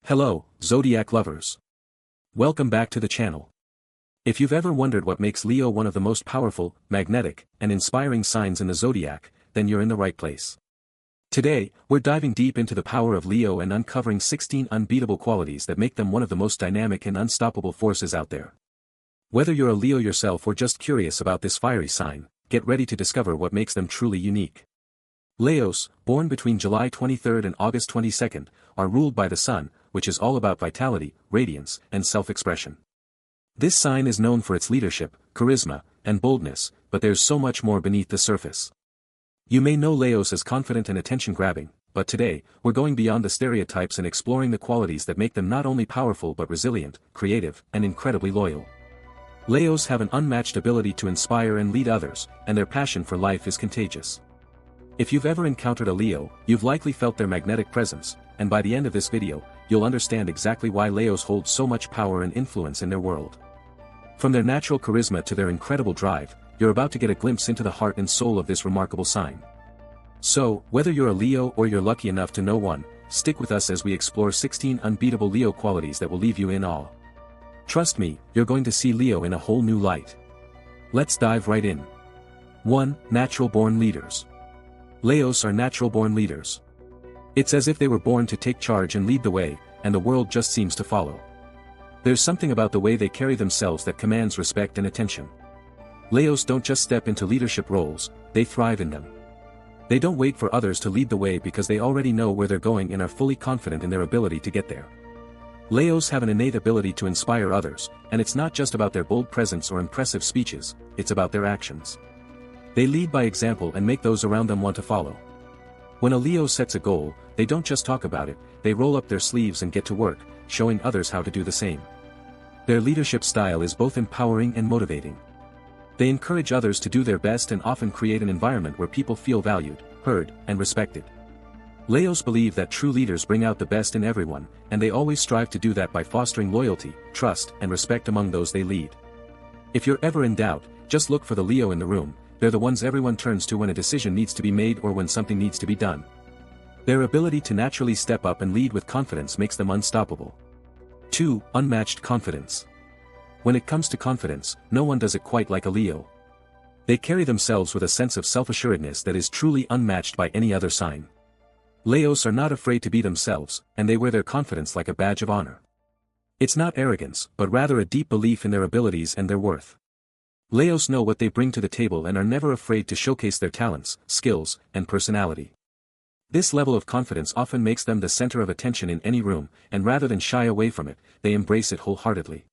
Hello, Zodiac lovers. Welcome back to the channel. If you've ever wondered what makes Leo one of the most powerful, magnetic, and inspiring signs in the Zodiac, then you're in the right place. Today, we're diving deep into the power of Leo and uncovering 16 unbeatable qualities that make them one of the most dynamic and unstoppable forces out there. Whether you're a Leo yourself or just curious about this fiery sign, get ready to discover what makes them truly unique. Leos, born between July 23 and August 22, are ruled by the Sun, which is all about vitality, radiance, and self-expression. This sign is known for its leadership, charisma, and boldness, but there's so much more beneath the surface. You may know Leos as confident and attention-grabbing, but today, we're going beyond the stereotypes and exploring the qualities that make them not only powerful but resilient, creative, and incredibly loyal. Leos have an unmatched ability to inspire and lead others, and their passion for life is contagious. If you've ever encountered a Leo, you've likely felt their magnetic presence, and by the end of this video, you'll understand exactly why Leos hold so much power and influence in their world. From their natural charisma to their incredible drive, you're about to get a glimpse into the heart and soul of this remarkable sign. So, whether you're a Leo or you're lucky enough to know one, stick with us as we explore 16 unbeatable Leo qualities that will leave you in awe. Trust me, you're going to see Leo in a whole new light. Let's dive right in. 1. Natural-born leaders. Leos are natural-born leaders. It's as if they were born to take charge and lead the way, and the world just seems to follow. There's something about the way they carry themselves that commands respect and attention. Leos don't just step into leadership roles, they thrive in them. They don't wait for others to lead the way because they already know where they're going and are fully confident in their ability to get there. Leos have an innate ability to inspire others, and it's not just about their bold presence or impressive speeches, it's about their actions. They lead by example and make those around them want to follow. When a Leo sets a goal, they don't just talk about it, they roll up their sleeves and get to work, showing others how to do the same. Their leadership style is both empowering and motivating. They encourage others to do their best and often create an environment where people feel valued, heard, and respected. Leos believe that true leaders bring out the best in everyone, and they always strive to do that by fostering loyalty, trust, and respect among those they lead. If you're ever in doubt, just look for the Leo in the room. They're the ones everyone turns to when a decision needs to be made or when something needs to be done. Their ability to naturally step up and lead with confidence makes them unstoppable. 2. Unmatched confidence. When it comes to confidence, no one does it quite like a Leo. They carry themselves with a sense of self-assuredness that is truly unmatched by any other sign. Leos are not afraid to be themselves, and they wear their confidence like a badge of honor. It's not arrogance, but rather a deep belief in their abilities and their worth. Leos know what they bring to the table and are never afraid to showcase their talents, skills, and personality. This level of confidence often makes them the center of attention in any room, and rather than shy away from it, they embrace it wholeheartedly.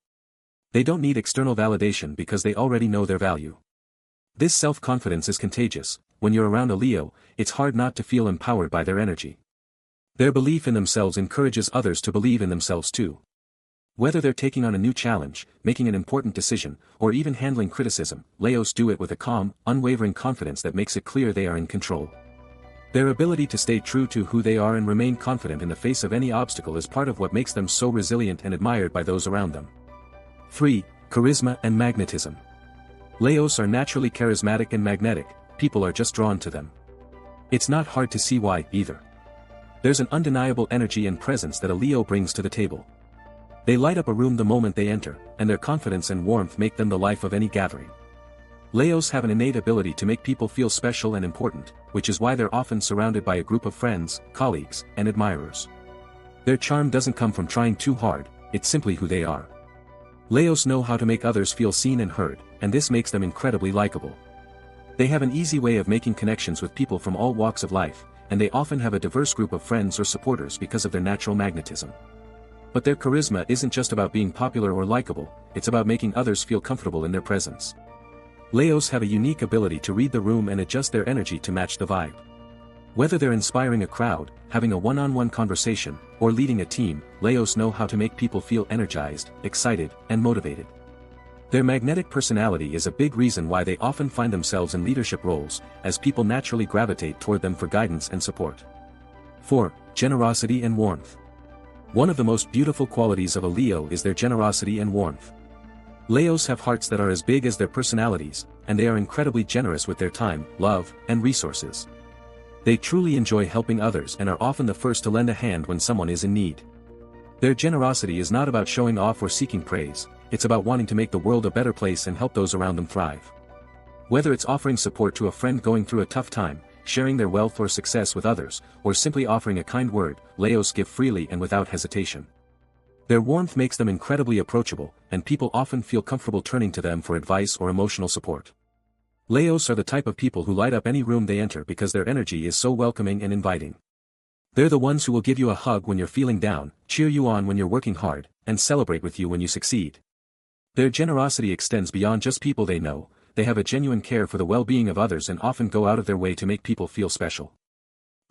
They don't need external validation because they already know their value. This self-confidence is contagious. When you're around a Leo, it's hard not to feel empowered by their energy. Their belief in themselves encourages others to believe in themselves too. Whether they're taking on a new challenge, making an important decision, or even handling criticism, Leos do it with a calm, unwavering confidence that makes it clear they are in control. Their ability to stay true to who they are and remain confident in the face of any obstacle is part of what makes them so resilient and admired by those around them. 3. Charisma and magnetism. Leos are naturally charismatic and magnetic, people are just drawn to them. It's not hard to see why, either. There's an undeniable energy and presence that a Leo brings to the table. They light up a room the moment they enter, and their confidence and warmth make them the life of any gathering. Leos have an innate ability to make people feel special and important, which is why they're often surrounded by a group of friends, colleagues, and admirers. Their charm doesn't come from trying too hard, it's simply who they are. Leos know how to make others feel seen and heard, and this makes them incredibly likable. They have an easy way of making connections with people from all walks of life, and they often have a diverse group of friends or supporters because of their natural magnetism. But their charisma isn't just about being popular or likable, it's about making others feel comfortable in their presence. Leos have a unique ability to read the room and adjust their energy to match the vibe. Whether they're inspiring a crowd, having a one-on-one conversation, or leading a team, Leos know how to make people feel energized, excited, and motivated. Their magnetic personality is a big reason why they often find themselves in leadership roles, as people naturally gravitate toward them for guidance and support. 4. Generosity and warmth. One of the most beautiful qualities of a Leo is their generosity and warmth. Leos have hearts that are as big as their personalities, and they are incredibly generous with their time, love, and resources. They truly enjoy helping others and are often the first to lend a hand when someone is in need. Their generosity is not about showing off or seeking praise, it's about wanting to make the world a better place and help those around them thrive. Whether it's offering support to a friend going through a tough time, sharing their wealth or success with others, or simply offering a kind word, Leos give freely and without hesitation. Their warmth makes them incredibly approachable, and people often feel comfortable turning to them for advice or emotional support. Leos are the type of people who light up any room they enter because their energy is so welcoming and inviting. They're the ones who will give you a hug when you're feeling down, cheer you on when you're working hard, and celebrate with you when you succeed. Their generosity extends beyond just people they know. They have a genuine care for the well-being of others and often go out of their way to make people feel special.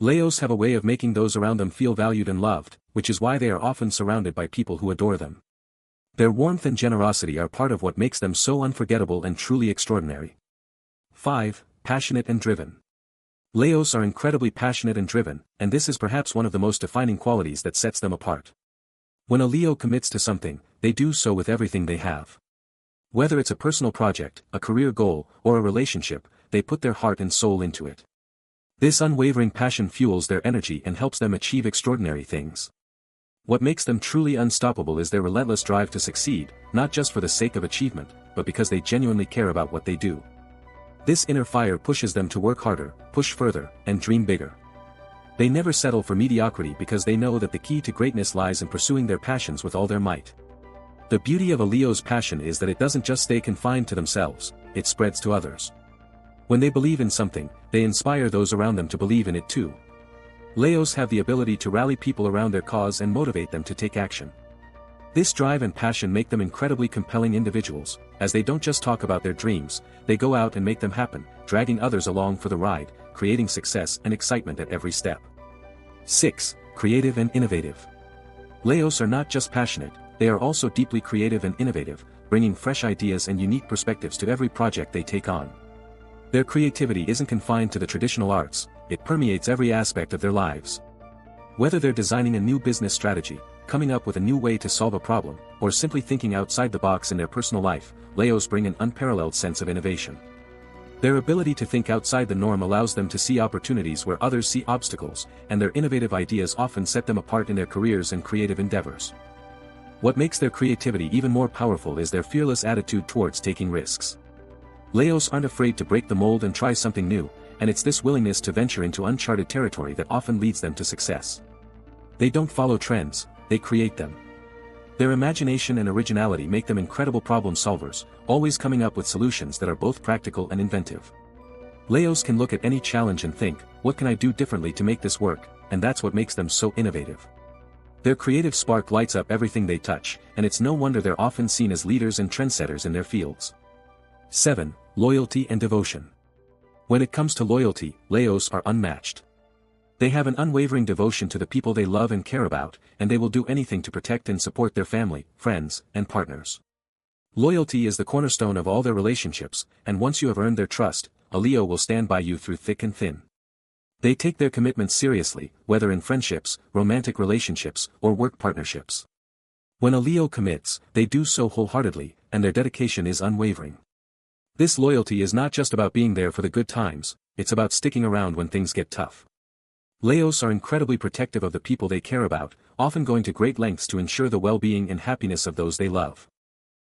Leos have a way of making those around them feel valued and loved, which is why they are often surrounded by people who adore them. Their warmth and generosity are part of what makes them so unforgettable and truly extraordinary. 5. Passionate and driven. Leos are incredibly passionate and driven, and this is perhaps one of the most defining qualities that sets them apart. When a Leo commits to something, they do so with everything they have. Whether it's a personal project, a career goal, or a relationship, they put their heart and soul into it. This unwavering passion fuels their energy and helps them achieve extraordinary things. What makes them truly unstoppable is their relentless drive to succeed, not just for the sake of achievement, but because they genuinely care about what they do. This inner fire pushes them to work harder, push further, and dream bigger. They never settle for mediocrity because they know that the key to greatness lies in pursuing their passions with all their might. The beauty of a Leo's passion is that it doesn't just stay confined to themselves, it spreads to others. When they believe in something, they inspire those around them to believe in it too. Leos have the ability to rally people around their cause and motivate them to take action. This drive and passion make them incredibly compelling individuals, as they don't just talk about their dreams, they go out and make them happen, dragging others along for the ride, creating success and excitement at every step. 6. Creative and innovative. Leos are not just passionate, they are also deeply creative and innovative, bringing fresh ideas and unique perspectives to every project they take on. Their creativity isn't confined to the traditional arts, it permeates every aspect of their lives. Whether they're designing a new business strategy, coming up with a new way to solve a problem, or simply thinking outside the box in their personal life, Leos bring an unparalleled sense of innovation. Their ability to think outside the norm allows them to see opportunities where others see obstacles, and their innovative ideas often set them apart in their careers and creative endeavors. What makes their creativity even more powerful is their fearless attitude towards taking risks. Leos aren't afraid to break the mold and try something new, and it's this willingness to venture into uncharted territory that often leads them to success. They don't follow trends, they create them. Their imagination and originality make them incredible problem solvers, always coming up with solutions that are both practical and inventive. Leos can look at any challenge and think, what can I do differently to make this work, and that's what makes them so innovative. Their creative spark lights up everything they touch, and it's no wonder they're often seen as leaders and trendsetters in their fields. 7. Loyalty and devotion. When it comes to loyalty, Leos are unmatched. They have an unwavering devotion to the people they love and care about, and they will do anything to protect and support their family, friends, and partners. Loyalty is the cornerstone of all their relationships, and once you have earned their trust, a Leo will stand by you through thick and thin. They take their commitments seriously, whether in friendships, romantic relationships, or work partnerships. When a Leo commits, they do so wholeheartedly, and their dedication is unwavering. This loyalty is not just about being there for the good times, it's about sticking around when things get tough. Leos are incredibly protective of the people they care about, often going to great lengths to ensure the well-being and happiness of those they love.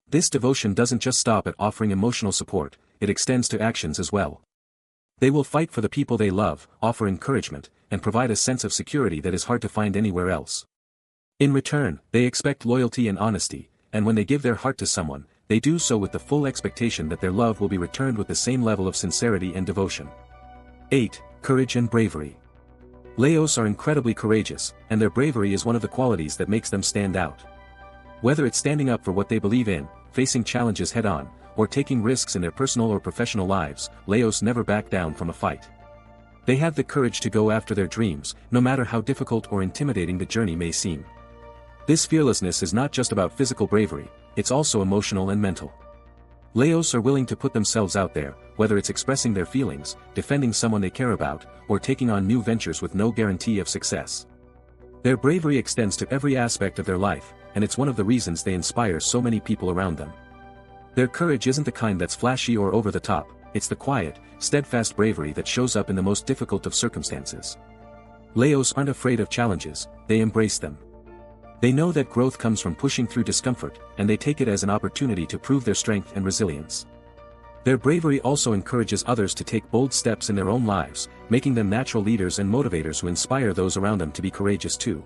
This devotion doesn't just stop at offering emotional support, it extends to actions as well. They will fight for the people they love, offer encouragement, and provide a sense of security that is hard to find anywhere else. In return, they expect loyalty and honesty, and when they give their heart to someone, they do so with the full expectation that their love will be returned with the same level of sincerity and devotion. 8. Courage and bravery. Leos are incredibly courageous, and their bravery is one of the qualities that makes them stand out. Whether it's standing up for what they believe in, facing challenges head-on, or taking risks in their personal or professional lives, Leos never back down from a fight. They have the courage to go after their dreams, no matter how difficult or intimidating the journey may seem. This fearlessness is not just about physical bravery, it's also emotional and mental. Leos are willing to put themselves out there, whether it's expressing their feelings, defending someone they care about, or taking on new ventures with no guarantee of success. Their bravery extends to every aspect of their life, and it's one of the reasons they inspire so many people around them. Their courage isn't the kind that's flashy or over the top, it's the quiet, steadfast bravery that shows up in the most difficult of circumstances. Leos aren't afraid of challenges, they embrace them. They know that growth comes from pushing through discomfort, and they take it as an opportunity to prove their strength and resilience. Their bravery also encourages others to take bold steps in their own lives, making them natural leaders and motivators who inspire those around them to be courageous too.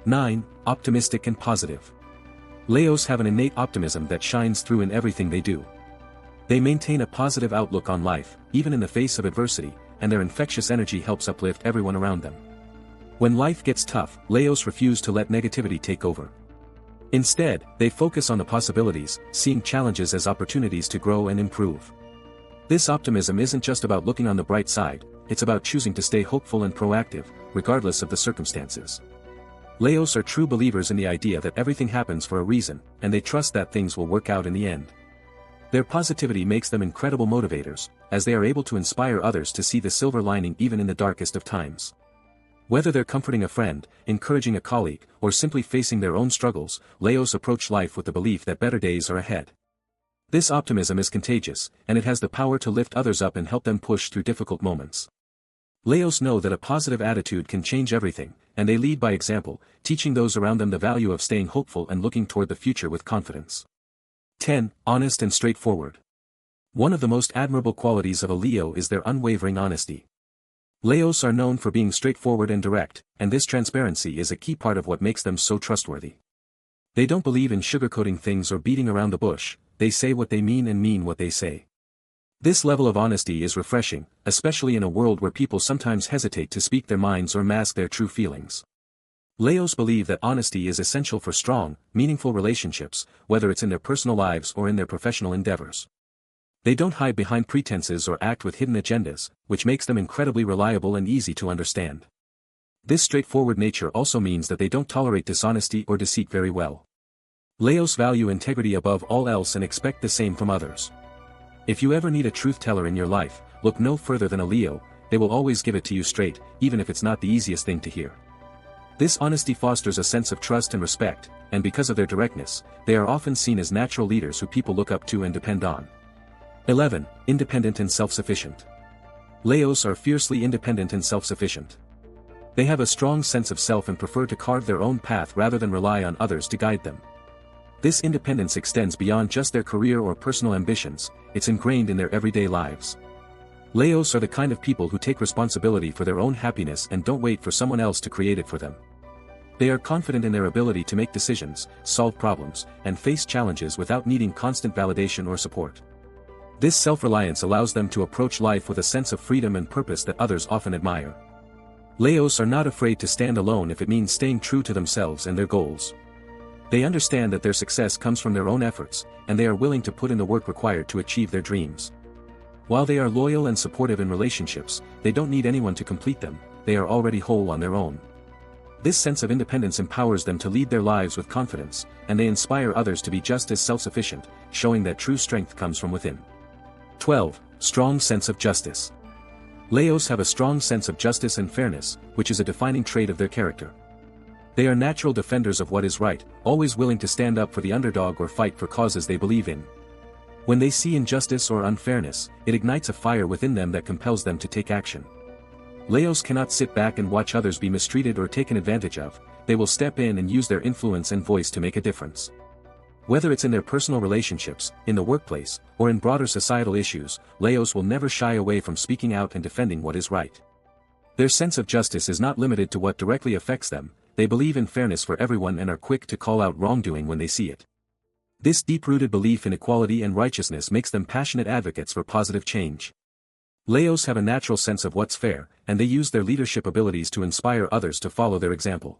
9. Optimistic and positive. Leos have an innate optimism that shines through in everything they do. They maintain a positive outlook on life, even in the face of adversity, and their infectious energy helps uplift everyone around them. When life gets tough, Leos refuse to let negativity take over. Instead, they focus on the possibilities, seeing challenges as opportunities to grow and improve. This optimism isn't just about looking on the bright side, it's about choosing to stay hopeful and proactive, regardless of the circumstances. Leos are true believers in the idea that everything happens for a reason, and they trust that things will work out in the end. Their positivity makes them incredible motivators, as they are able to inspire others to see the silver lining even in the darkest of times. Whether they're comforting a friend, encouraging a colleague, or simply facing their own struggles, Leos approach life with the belief that better days are ahead. This optimism is contagious, and it has the power to lift others up and help them push through difficult moments. Leos know that a positive attitude can change everything, and they lead by example, teaching those around them the value of staying hopeful and looking toward the future with confidence. 10. Honest and straightforward. One of the most admirable qualities of a Leo is their unwavering honesty. Leos are known for being straightforward and direct, and this transparency is a key part of what makes them so trustworthy. They don't believe in sugarcoating things or beating around the bush, they say what they mean and mean what they say. This level of honesty is refreshing, especially in a world where people sometimes hesitate to speak their minds or mask their true feelings. Leos believe that honesty is essential for strong, meaningful relationships, whether it's in their personal lives or in their professional endeavors. They don't hide behind pretenses or act with hidden agendas, which makes them incredibly reliable and easy to understand. This straightforward nature also means that they don't tolerate dishonesty or deceit very well. Leos value integrity above all else and expect the same from others. If you ever need a truth teller in your life, look no further than a Leo. They will always give it to you straight, even if it's not the easiest thing to hear. This honesty fosters a sense of trust and respect, and because of their directness, they are often seen as natural leaders who people look up to and depend on. 11. Independent and self-sufficient. Leos are fiercely independent and self-sufficient. They have a strong sense of self and prefer to carve their own path rather than rely on others to guide them. This independence extends beyond just their career or personal ambitions, it's ingrained in their everyday lives. Leos are the kind of people who take responsibility for their own happiness and don't wait for someone else to create it for them. They are confident in their ability to make decisions, solve problems, and face challenges without needing constant validation or support. This self-reliance allows them to approach life with a sense of freedom and purpose that others often admire. Leos are not afraid to stand alone if it means staying true to themselves and their goals. They understand that their success comes from their own efforts, and they are willing to put in the work required to achieve their dreams. While they are loyal and supportive in relationships, they don't need anyone to complete them, they are already whole on their own. This sense of independence empowers them to lead their lives with confidence, and they inspire others to be just as self-sufficient, showing that true strength comes from within. 12. Strong sense of justice. Leos have a strong sense of justice and fairness, which is a defining trait of their character. They are natural defenders of what is right, always willing to stand up for the underdog or fight for causes they believe in. When they see injustice or unfairness, it ignites a fire within them that compels them to take action. Leos cannot sit back and watch others be mistreated or taken advantage of, they will step in and use their influence and voice to make a difference. Whether it's in their personal relationships, in the workplace, or in broader societal issues, Leos will never shy away from speaking out and defending what is right. Their sense of justice is not limited to what directly affects them, they believe in fairness for everyone and are quick to call out wrongdoing when they see it. This deep-rooted belief in equality and righteousness makes them passionate advocates for positive change. Leos have a natural sense of what's fair, and they use their leadership abilities to inspire others to follow their example.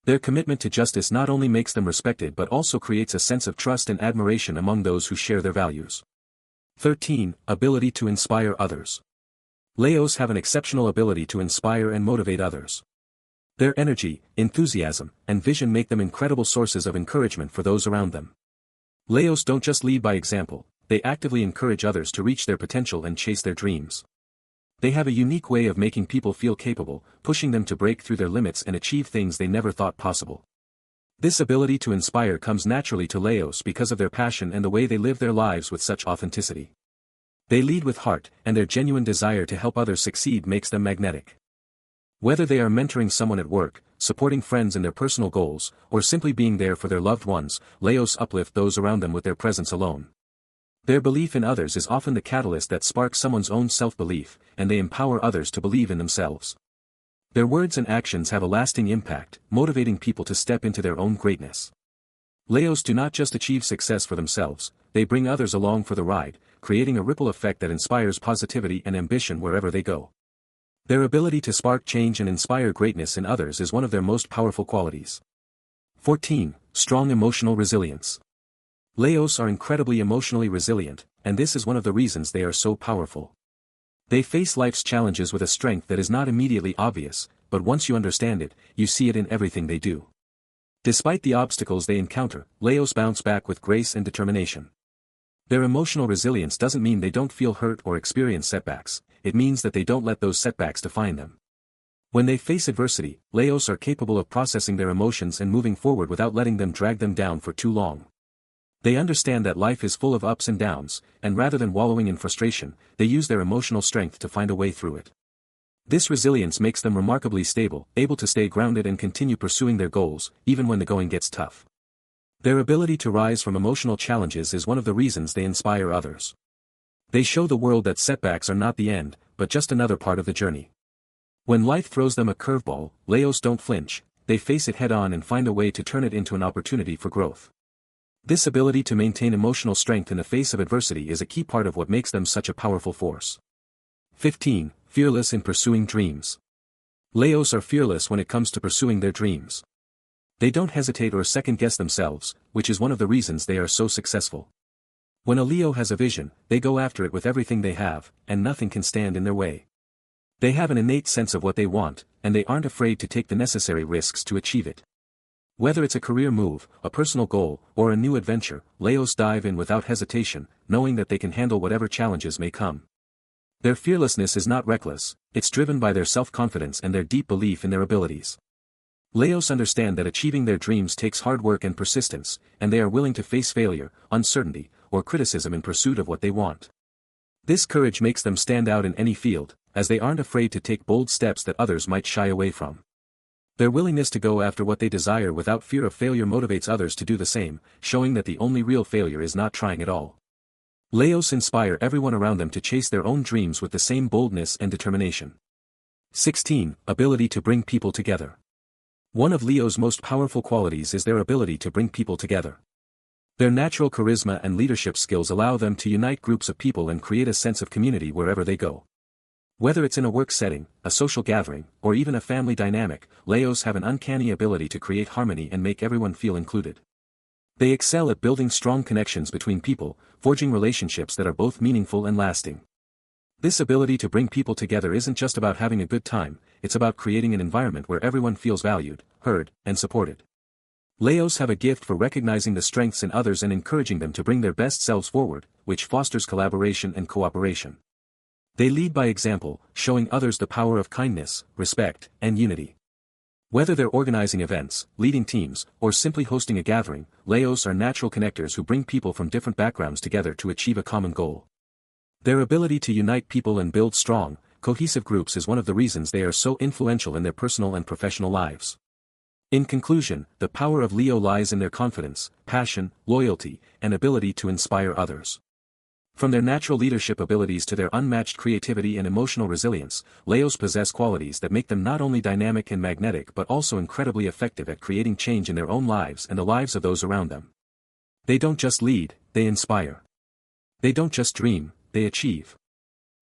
Their commitment to justice not only makes them respected but also creates a sense of trust and admiration among those who share their values. 13. Ability to inspire others. Leos have an exceptional ability to inspire and motivate others. Their energy, enthusiasm, and vision make them incredible sources of encouragement for those around them. Leos don't just lead by example, they actively encourage others to reach their potential and chase their dreams. They have a unique way of making people feel capable, pushing them to break through their limits and achieve things they never thought possible. This ability to inspire comes naturally to Leos because of their passion and the way they live their lives with such authenticity. They lead with heart, and their genuine desire to help others succeed makes them magnetic. Whether they are mentoring someone at work, supporting friends in their personal goals, or simply being there for their loved ones, Leos uplift those around them with their presence alone. Their belief in others is often the catalyst that sparks someone's own self-belief, and they empower others to believe in themselves. Their words and actions have a lasting impact, motivating people to step into their own greatness. Leos do not just achieve success for themselves, they bring others along for the ride, creating a ripple effect that inspires positivity and ambition wherever they go. Their ability to spark change and inspire greatness in others is one of their most powerful qualities. 14. Strong emotional resilience. Leos are incredibly emotionally resilient, and this is one of the reasons they are so powerful. They face life's challenges with a strength that is not immediately obvious, but once you understand it, you see it in everything they do. Despite the obstacles they encounter, Leos bounce back with grace and determination. Their emotional resilience doesn't mean they don't feel hurt or experience setbacks, it means that they don't let those setbacks define them. When they face adversity, Leos are capable of processing their emotions and moving forward without letting them drag them down for too long. They understand that life is full of ups and downs, and rather than wallowing in frustration, they use their emotional strength to find a way through it. This resilience makes them remarkably stable, able to stay grounded and continue pursuing their goals, even when the going gets tough. Their ability to rise from emotional challenges is one of the reasons they inspire others. They show the world that setbacks are not the end, but just another part of the journey. When life throws them a curveball, Leos don't flinch, they face it head-on and find a way to turn it into an opportunity for growth. This ability to maintain emotional strength in the face of adversity is a key part of what makes them such a powerful force. 15. Fearless in pursuing dreams. Leos are fearless when it comes to pursuing their dreams. They don't hesitate or second-guess themselves, which is one of the reasons they are so successful. When a Leo has a vision, they go after it with everything they have, and nothing can stand in their way. They have an innate sense of what they want, and they aren't afraid to take the necessary risks to achieve it. Whether it's a career move, a personal goal, or a new adventure, Leos dive in without hesitation, knowing that they can handle whatever challenges may come. Their fearlessness is not reckless, it's driven by their self-confidence and their deep belief in their abilities. Leos understand that achieving their dreams takes hard work and persistence, and they are willing to face failure, uncertainty, or criticism in pursuit of what they want. This courage makes them stand out in any field, as they aren't afraid to take bold steps that others might shy away from. Their willingness to go after what they desire without fear of failure motivates others to do the same, showing that the only real failure is not trying at all. Leos inspire everyone around them to chase their own dreams with the same boldness and determination. 16. Ability to bring people together. One of Leo's most powerful qualities is their ability to bring people together. Their natural charisma and leadership skills allow them to unite groups of people and create a sense of community wherever they go. Whether it's in a work setting, a social gathering, or even a family dynamic, Leos have an uncanny ability to create harmony and make everyone feel included. They excel at building strong connections between people, forging relationships that are both meaningful and lasting. This ability to bring people together isn't just about having a good time, it's about creating an environment where everyone feels valued, heard, and supported. Leos have a gift for recognizing the strengths in others and encouraging them to bring their best selves forward, which fosters collaboration and cooperation. They lead by example, showing others the power of kindness, respect, and unity. Whether they're organizing events, leading teams, or simply hosting a gathering, Leos are natural connectors who bring people from different backgrounds together to achieve a common goal. Their ability to unite people and build strong, cohesive groups is one of the reasons they are so influential in their personal and professional lives. In conclusion, the power of Leo lies in their confidence, passion, loyalty, and ability to inspire others. From their natural leadership abilities to their unmatched creativity and emotional resilience, Leos possess qualities that make them not only dynamic and magnetic but also incredibly effective at creating change in their own lives and the lives of those around them. They don't just lead, they inspire. They don't just dream, they achieve.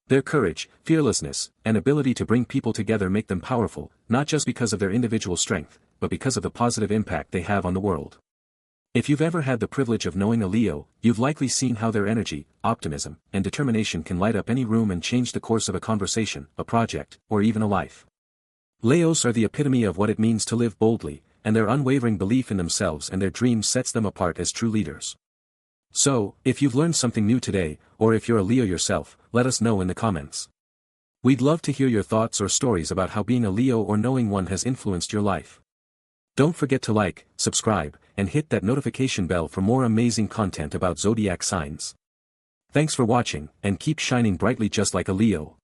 Their courage, fearlessness, and ability to bring people together make them powerful, not just because of their individual strength, but because of the positive impact they have on the world. If you've ever had the privilege of knowing a Leo, you've likely seen how their energy, optimism, and determination can light up any room and change the course of a conversation, a project, or even a life. Leos are the epitome of what it means to live boldly, and their unwavering belief in themselves and their dreams sets them apart as true leaders. So, if you've learned something new today, or if you're a Leo yourself, let us know in the comments. We'd love to hear your thoughts or stories about how being a Leo or knowing one has influenced your life. Don't forget to like, subscribe, and hit that notification bell for more amazing content about zodiac signs. Thanks for watching, and keep shining brightly just like a Leo.